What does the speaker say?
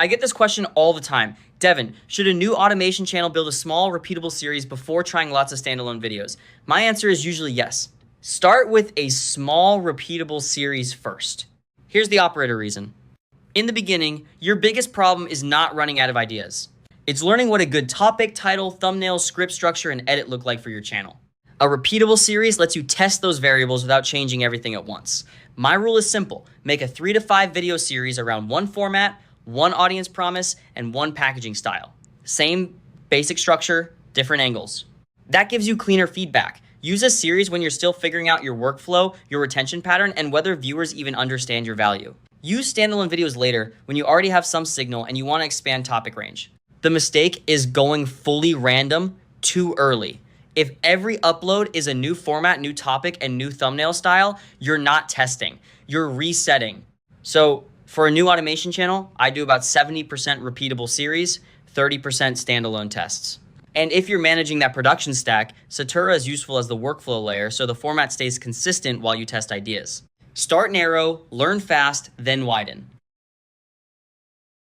I get this question all the time. Devin, should a new automation channel build a small, repeatable series before trying lots of standalone videos? My answer is usually yes. Start with a small, repeatable series first. Here's the operator reason. In the beginning, your biggest problem is not running out of ideas. It's learning what a good topic, title, thumbnail, script structure, and edit look like for your channel. A repeatable series lets you test those variables without changing everything at once. My rule is simple. Make a 3 to 5 video series around one format, one audience promise, and one packaging style. Same basic structure, different angles. That gives you cleaner feedback. Use a series when you're still figuring out your workflow, your retention pattern, and whether viewers even understand your value. Use standalone videos later when you already have some signal and you want to expand topic range. The mistake is going fully random too early. If every upload is a new format, new topic, and new thumbnail style, you're not testing. You're resetting. So for a new automation channel, I do about 70% repeatable series, 30% standalone tests. And if you're managing that production stack, Satura is useful as the workflow layer so the format stays consistent while you test ideas. Start narrow, learn fast, then widen.